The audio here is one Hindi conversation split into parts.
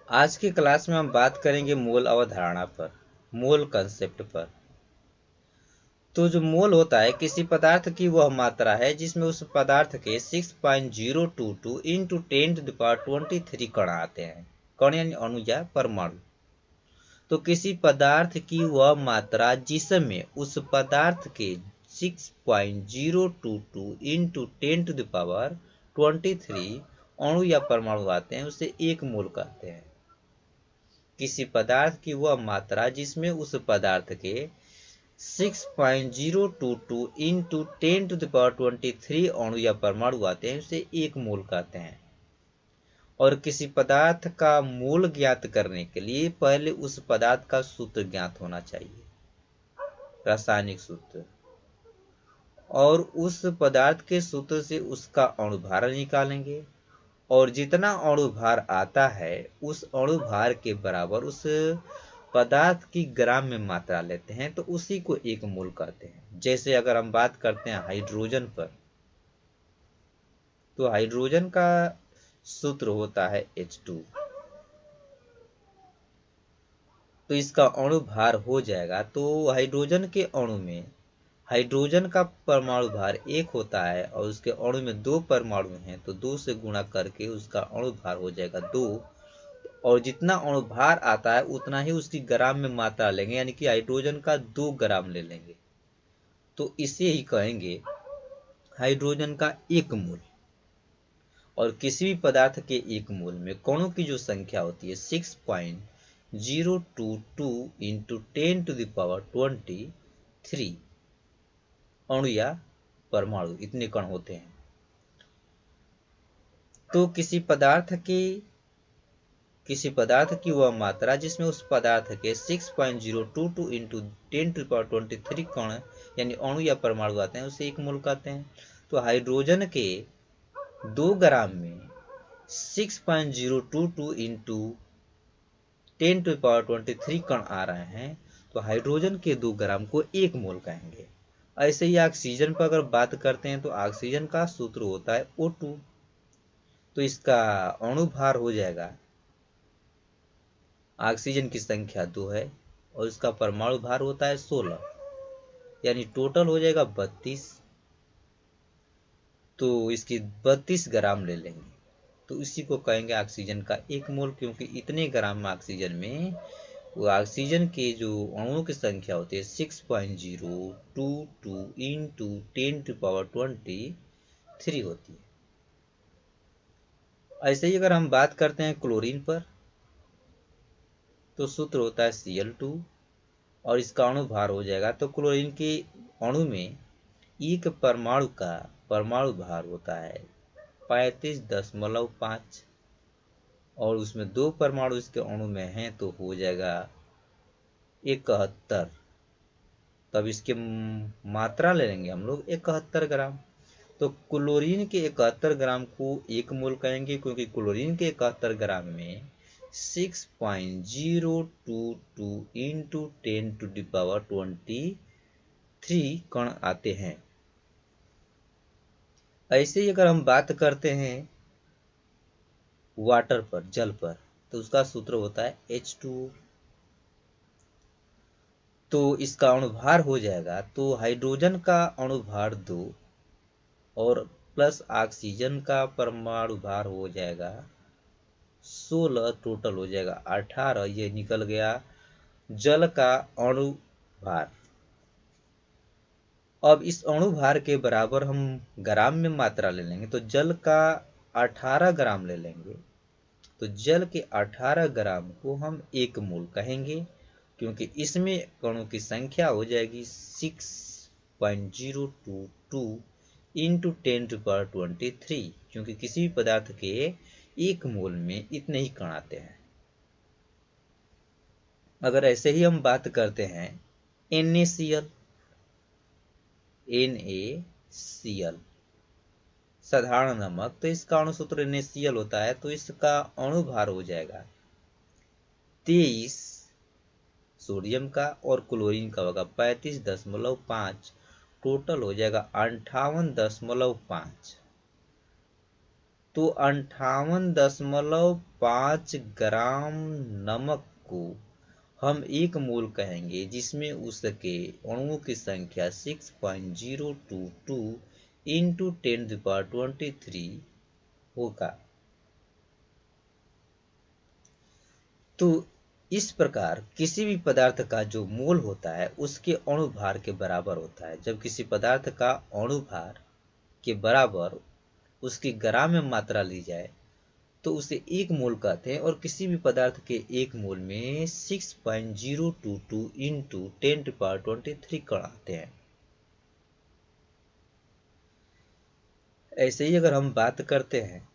आज की क्लास में हम बात करेंगे मोल अवधारणा पर, मोल कंसेप्ट पर। तो जो मोल होता है किसी पदार्थ की वह मात्रा है जिसमें उस पदार्थ के 6.022 इंटू 10⁻23 कण आते हैं। कण यानी अणु या परमाणु। तो किसी पदार्थ की वह मात्रा जिसमें उस पदार्थ के 6.022 इंटू 10⁻23 अणु या परमाणु आते हैं उसे एक मोल कहते हैं। किसी पदार्थ की वह मात्रा जिसमें उस पदार्थ के 6.022 इंटू 10⁻23 अणु या परमाणु आते हैं उसे एक मोल कहते हैं। और किसी पदार्थ का मोल ज्ञात करने के लिए पहले उस पदार्थ का सूत्र ज्ञात होना चाहिए, रासायनिक सूत्र। और उस पदार्थ के सूत्र से उसका अणुभार निकालेंगे और जितना अणुभार आता है उस अणुभार के बराबर उस पदार्थ की ग्राम में मात्रा लेते हैं तो उसी को एक मोल कहते हैं। जैसे अगर हम बात करते हैं हाइड्रोजन पर, तो हाइड्रोजन का सूत्र होता है H2। तो इसका अणुभार हो जाएगा, तो हाइड्रोजन के अणु में हाइड्रोजन का परमाणु भार 1 होता है और उसके अणु में 2 परमाणु हैं, तो 2 से गुणा करके उसका अणुभार हो जाएगा 2। और जितना अणुभार आता है उतना ही उसकी ग्राम में मात्रा लेंगे, यानी कि हाइड्रोजन का 2 ग्राम ले लेंगे, तो इसे ही कहेंगे हाइड्रोजन का एक मोल। और किसी भी पदार्थ के एक मोल में कणों की जो संख्या होती है 6.022 इंटू 10⁻23 अणु या परमाणु, इतने कण होते हैं। तो किसी पदार्थ की वह मात्रा जिसमें उस पदार्थ के 6.022 इंटू 10⁻23 कण यानी अणु या परमाणु आते हैं उसे एक मोल कहते हैं। तो हाइड्रोजन के 2 ग्राम में 6.022 इंटू 10⁻23 कण आ रहे हैं, तो हाइड्रोजन के 2 ग्राम को एक मोल कहेंगे। ऐसे ही ऑक्सीजन पर अगर बात करते हैं तो ऑक्सीजन का सूत्र होता है O2। तो इसका अणुभार हो जाएगा, ऑक्सीजन की संख्या 2 है और इसका परमाणु भार होता है 16, यानी टोटल हो जाएगा 32। तो इसकी 32 ग्राम ले लेंगे, तो इसी को कहेंगे ऑक्सीजन का एक मोल, क्योंकि इतने ग्राम ऑक्सीजन में वो ऑक्सीजन के जो अणुओं की संख्या होती है 6.022 इंटू 10⁻23 होती है। ऐसे ही अगर हम बात करते हैं क्लोरीन पर, तो सूत्र होता है Cl2 और इसका अणुभार हो जाएगा। तो क्लोरीन के अणु में एक परमाणु का परमाणु भार होता है 35.5 और उसमें 2 परमाणु इसके अणु में हैं तो हो जाएगा 71। तब इसके मात्रा ले लेंगे हम लोग 71 ग्राम। तो क्लोरीन के 71 ग्राम को एक मोल कहेंगे, क्योंकि क्लोरीन के 71 ग्राम में 6.022 इंटू 10⁻23 कण आते हैं। ऐसे ही अगर हम बात करते हैं वाटर पर, जल पर, तो उसका सूत्र होता है H2O। तो इसका अणुभार हो जाएगा, तो हाइड्रोजन का अणुभार 2 और प्लस ऑक्सीजन का परमाणु भार हो जाएगा 16, टोटल हो जाएगा 18। ये निकल गया जल का अणुभार। अब इस अणुभार के बराबर हम ग्राम में मात्रा ले लेंगे, तो जल का 18 ग्राम ले लेंगे, तो जल के 18 ग्राम को हम एक मोल कहेंगे, क्योंकि इसमें कणों की संख्या हो जाएगी 6.022 इंटू 10⁻23, क्योंकि किसी भी पदार्थ के एक मोल में इतने ही कण आते हैं। अगर ऐसे ही हम बात करते हैं NaCl, साधारण नमक, तो इसका अणुसूत्र NaCl होता है, तो इसका अणुभार हो जाएगा 23 सोडियम का और क्लोरीन का होगा 35.5, टोटल हो जाएगा 58.5। तो 58.5 ग्राम नमक को हम एक मोल कहेंगे, जिसमें उसके अणुओं की संख्या 6.022 इंटू 10⁻23 होगा। तो इस प्रकार किसी भी पदार्थ का जो मोल होता है उसके अणु भार के बराबर होता है। जब किसी पदार्थ का अणु भार के बराबर उसकी ग्राम में मात्रा ली जाए तो उसे एक मोल कहते हैं, और किसी भी पदार्थ के एक मोल में 6.022 इंटू 10⁻23 कण आते हैं। ऐसे ही अगर हम बात करते हैं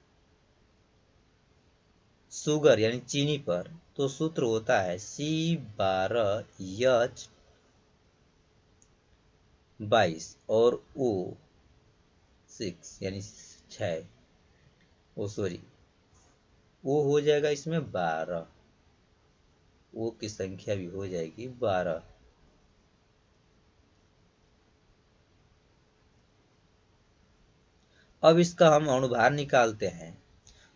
शुगर यानी चीनी पर, तो सूत्र होता है C12H22 और O6 यानी 6, वो हो जाएगा इसमें 12, वो की संख्या भी हो जाएगी 12। अब इसका हम अणुभार निकालते हैं,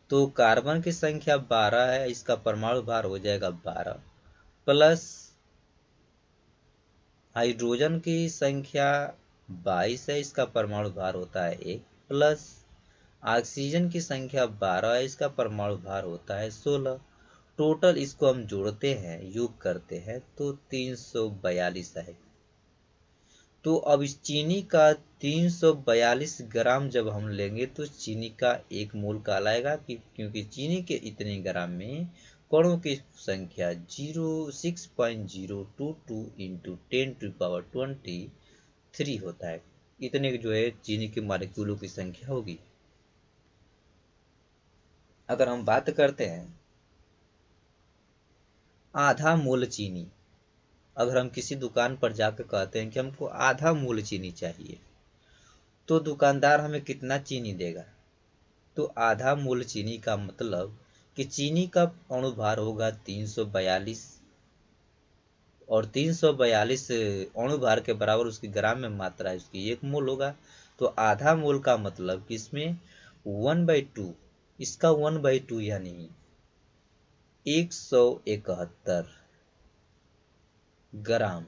तो कार्बन की संख्या 12 है, इसका परमाणु भार हो जाएगा 12, प्लस हाइड्रोजन की संख्या 22 है, इसका परमाणु भार होता है 1, प्लस ऑक्सीजन की संख्या 12 है, इसका परमाणु भार होता है 16। टोटल इसको हम जोड़ते हैं, योग करते हैं, तो 342 है। तो अब इस चीनी का 342 ग्राम जब हम लेंगे तो चीनी का एक मोल कहलाएगा, क्योंकि चीनी के इतने ग्राम में कणों की संख्या 6.022 इंटू 10⁻23 होता है। इतने जो है चीनी के मॉलिक्यूलों की संख्या होगी। अगर हम बात करते हैं आधा मोल चीनी, अगर हम किसी दुकान पर जाकर कहते हैं कि हमको आधा मोल चीनी चाहिए, तो दुकानदार हमें कितना चीनी देगा? तो आधा मोल चीनी का मतलब कि चीनी का अणुभार होगा 342, और 342 अणुभार के बराबर उसकी ग्राम में मात्रा है, उसकी एक मोल होगा। तो आधा मोल का मतलब कि इसमें 1/2, इसका 1/2 यानी 171 ग्राम,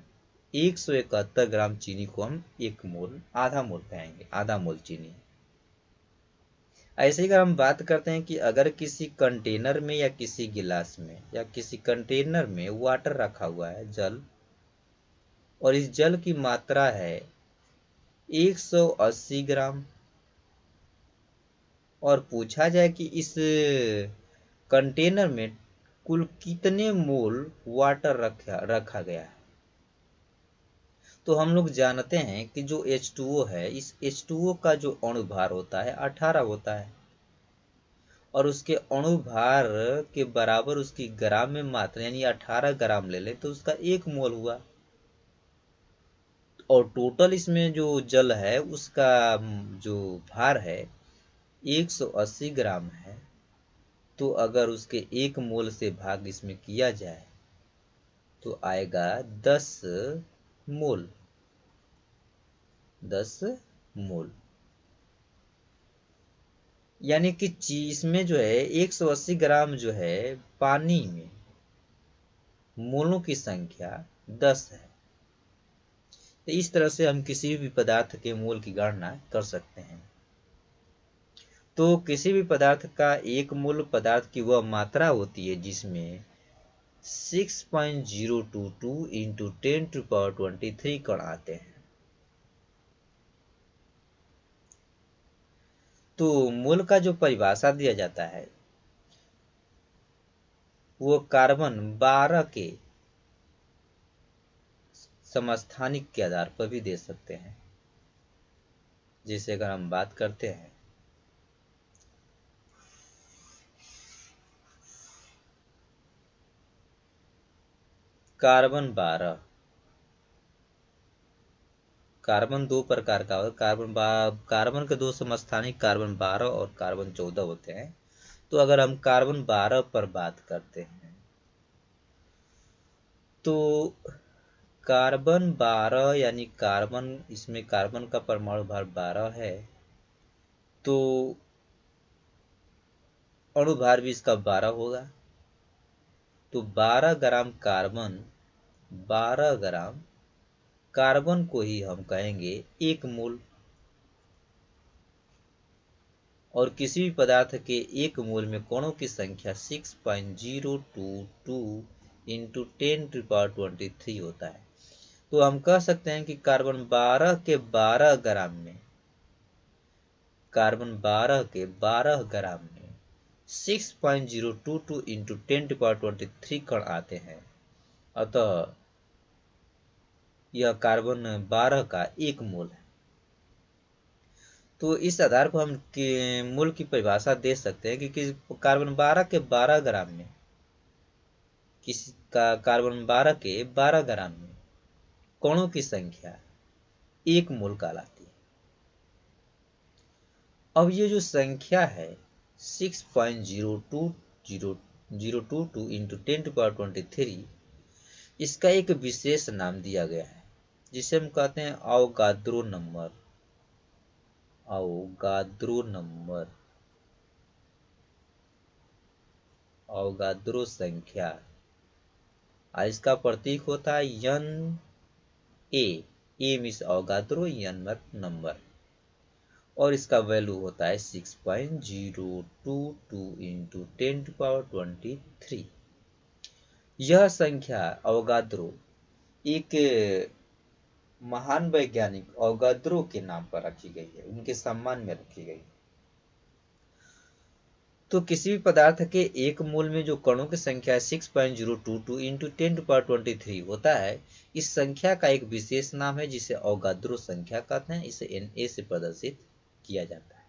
171 ग्राम चीनी को हम एक मोल, आधा मोल कहेंगे, आधा मोल चीनी। ऐसे ही अगर हम बात करते हैं कि अगर किसी कंटेनर में या किसी गिलास में या किसी कंटेनर में वाटर रखा हुआ है, जल, और इस जल की मात्रा है 180 ग्राम, और पूछा जाए कि इस कंटेनर में कुल कितने मोल वाटर रखा गया है, तो हम लोग जानते हैं कि जो H2O है, इस H2O का जो अणुभार होता है 18 होता है, और उसके अणुभार के बराबर उसकी ग्राम में मात्रा यानी 18 ग्राम ले ले तो उसका एक मोल हुआ। और टोटल इसमें जो जल है उसका जो भार है 180 ग्राम है, तो अगर उसके एक मोल से भाग इसमें किया जाए तो आएगा 10 मोल, 10 मोल। यानी कि इसमें जो है 180 ग्राम जो है पानी में मोलों की संख्या 10 है। तो इस तरह से हम किसी भी पदार्थ के मोल की गणना कर सकते हैं। तो किसी भी पदार्थ का एक मोल पदार्थ की वह मात्रा होती है जिसमें 6.022 इंटू 10⁻23 कण आते हैं। तो मोल का जो परिभाषा दिया जाता है वो कार्बन 12 के समस्थानिक के आधार पर भी दे सकते हैं। जैसे अगर हम बात करते हैं कार्बन 12, कार्बन दो प्रकार का होता है, कार्बन के दो समस्थानिक कार्बन 12 और कार्बन 14 होते हैं। तो अगर हम कार्बन 12 पर बात करते हैं तो कार्बन 12 यानी कार्बन, इसमें कार्बन का परमाणु भार 12 है, तो अणुभार भी इसका 12 होगा। तो 12 ग्राम कार्बन, 12 ग्राम कार्बन को ही हम कहेंगे 1 मोल। और किसी भी पदार्थ के 1 मोल में कणों की संख्या 6.022 इंटू 10⁻23 होता है। तो हम कह सकते हैं कि कार्बन 12 के 12 ग्राम में, कार्बन 12 के 12 ग्राम में 6.022 इंटू 10⁻23 कण आते हैं। अतः यह कार्बन 12 का 1 मोल है। तो इस आधार पर हम मोल की परिभाषा दे सकते हैं कि कार्बन 12 के 12 ग्राम में, किसी का कार्बन 12 के 12 ग्राम में कणों की संख्या 1 मोल कहलाती है। अब ये जो संख्या है 6.022 इंटू 10⁻23, इसका एक विशेष नाम दिया गया है जिसे हम कहते हैं Avogadro number. Avogadro number, Avogadro संख्या। इसका प्रतीक होता है N A means Avogadro, N number, और इसका वैल्यू होता है 6.022 इंटू 10⁻23। यह संख्या अवोगाद्रो एक महान वैज्ञानिक अवोगाद्रो के नाम पर रखी गई है, उनके सम्मान में रखी गई। तो किसी भी पदार्थ के 1 मोल में जो कणों की संख्या 6.022 इंटू 10⁻23 होता है, इस संख्या का एक विशेष नाम है जिसे अवोगाद्रो संख्या कहते हैं। इसे Na से प्रदर्शित किया जाता है।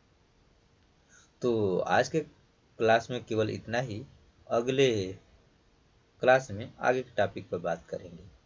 तो आज के क्लास में केवल इतना ही। अगले क्लास में आगे के टॉपिक पर बात करेंगे।